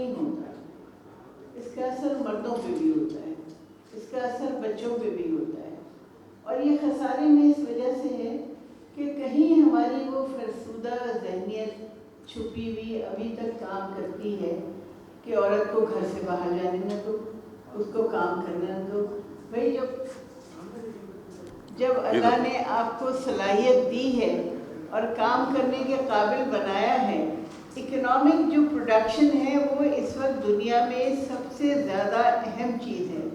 نہیں ہوتا، اس کا اثر مردوں پہ بھی ہوتا ہے، اس کا اثر بچوں پہ بھی ہوتا ہے، اور یہ خسارے میں اس وجہ سے ہے کہ کہیں ہماری وہ فرسودہ ذہنیت چھپی ہوئی ابھی تک کام کرتی ہے کہ عورت کو گھر سے باہر جانے نہ دو، اس کو کام کرنے نہ دو۔ بھائی جب اللہ نے آپ کو صلاحیت دی ہے اور کام کرنے کے قابل بنایا ہے، اکنامک جو پروڈکشن ہے وہ اس وقت دنیا میں سب سے زیادہ اہم چیز ہے۔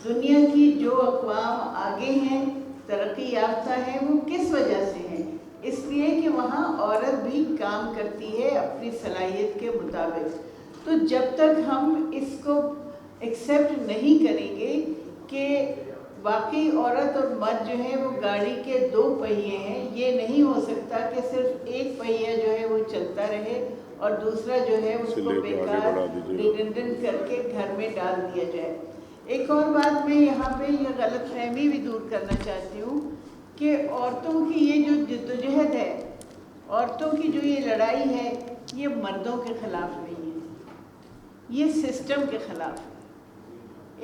دنیا کی جو اقوام آگے ہیں، ترقی یافتہ ہیں، وہ کس وجہ سے ہیں؟ اس لیے کہ وہاں عورت بھی کام کرتی ہے اپنی صلاحیت کے مطابق۔ تو جب تک ہم اس کو ایکسیپٹ نہیں کریں گے کہ واقعی عورت اور مرد جو ہے وہ گاڑی کے دو پہیے ہیں، یہ نہیں ہو سکتا کہ صرف ایک پہیہ جو ہے وہ چلتا رہے اور دوسرا جو ہے اس کو بیکار ریڈنڈنٹ کر کے گھر میں ڈال دیا جائے۔ ایک اور بات میں یہاں پہ یہ غلط فہمی بھی دور کرنا چاہتی ہوں کہ عورتوں کی یہ جو جدوجہد ہے، عورتوں کی جو یہ لڑائی ہے، یہ مردوں کے خلاف نہیں ہے، یہ سسٹم کے خلاف ہے۔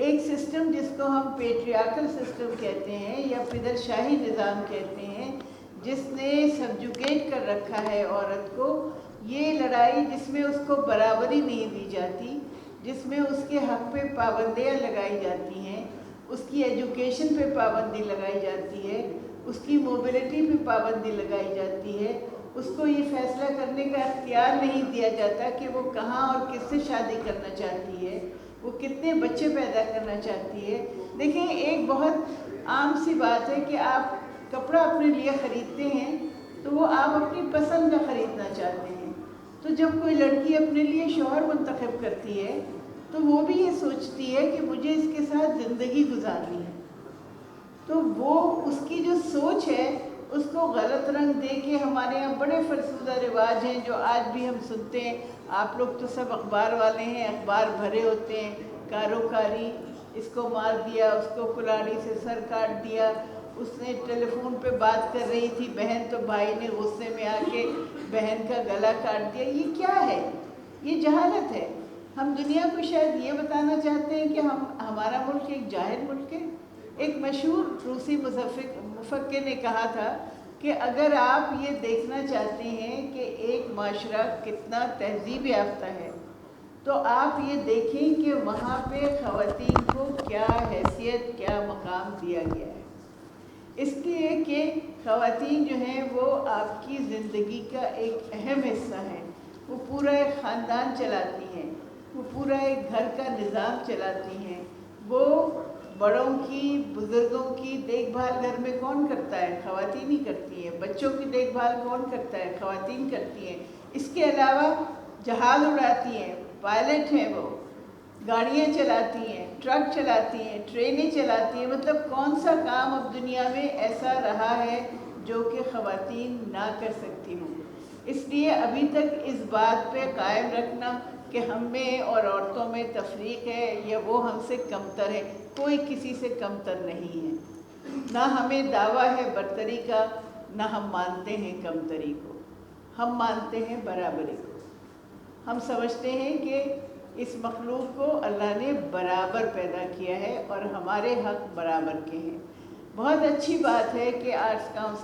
ایک سسٹم جس کو ہم پیٹریارکل سسٹم کہتے ہیں یا پدر شاہی نظام کہتے ہیں، جس نے سبجوگیٹ کر رکھا ہے عورت کو، یہ لڑائی جس میں اس کو برابری نہیں دی جاتی، جس میں اس کے حق پہ پابندیاں لگائی جاتی ہیں، اس کی ایجوکیشن پہ پابندی لگائی جاتی ہے، اس کی موبلٹی پہ پابندی لگائی جاتی ہے، اس کو یہ فیصلہ کرنے کا اختیار نہیں دیا جاتا کہ وہ کہاں اور کس سے شادی کرنا چاہتی ہے، وہ کتنے بچے پیدا کرنا چاہتی ہے۔ دیکھیں، ایک بہت عام سی بات ہے کہ آپ کپڑا اپنے لیے خریدتے ہیں تو وہ آپ اپنی پسند کا خریدنا چاہتے ہیں، تو جب کوئی لڑکی اپنے لیے شوہر منتخب کرتی ہے تو وہ بھی یہ سوچتی ہے کہ مجھے اس کے ساتھ زندگی گزارنی ہے، تو وہ اس کی جو سوچ ہے اس کو غلط رنگ دے کے ہمارے یہاں بڑے فرسودہ رواج ہیں جو آج بھی ہم سنتے ہیں۔ آپ لوگ تو سب اخبار والے ہیں، اخبار بھرے ہوتے ہیں، کاروکاری، اس کو مار دیا، اس کو کلاڑی سے سر کاٹ دیا، اس نے ٹیلی فون پہ بات کر رہی تھی بہن تو بھائی نے غصے میں آ کے بہن کا گلا کاٹ دیا۔ یہ کیا ہے؟ یہ جہالت ہے۔ ہم دنیا کو شاید یہ بتانا چاہتے ہیں کہ ہمارا ملک ایک جاہل ملک ہے۔ ایک مشہور روسی مفکر نے کہا تھا کہ اگر آپ یہ دیکھنا چاہتے ہیں کہ ایک معاشرہ کتنا تہذیب یافتہ ہے تو آپ یہ دیکھیں کہ وہاں پہ خواتین کو کیا حیثیت، کیا مقام دیا گیا ہے۔ اس لیے کہ خواتین جو ہیں وہ آپ کی زندگی کا ایک اہم حصہ ہیں، وہ پورا ایک خاندان چلاتی ہیں، وہ پورا ایک گھر کا نظام چلاتی ہیں۔ وہ بڑوں کی، بزرگوں کی دیکھ بھال گھر میں کون کرتا ہے؟ خواتین ہی کرتی ہیں۔ بچوں کی دیکھ بھال کون کرتا ہے؟ خواتین کرتی ہیں۔ اس کے علاوہ جہاز اڑاتی ہیں، پائلٹ ہیں، وہ گاڑیاں چلاتی ہیں، ٹرک چلاتی ہیں، ٹرینیں چلاتی ہیں۔ مطلب کون سا کام اب دنیا میں ایسا رہا ہے جو کہ خواتین نہ کر سکتی ہوں؟ اس لیے ابھی تک اس بات پہ قائم رکھنا کہ ہم میں اور عورتوں میں تفریق ہے یا وہ ہم سے کمتر ہے، کوئی کسی سے کمتر نہیں ہے۔ نہ ہمیں دعویٰ ہے برتری کا، نہ ہم مانتے ہیں کمتری کو، ہم مانتے ہیں برابری کو۔ ہم سمجھتے ہیں کہ اس مخلوق کو اللہ نے برابر پیدا کیا ہے اور ہمارے حق برابر کے ہیں۔ بہت اچھی بات ہے کہ آرٹس کاؤنسل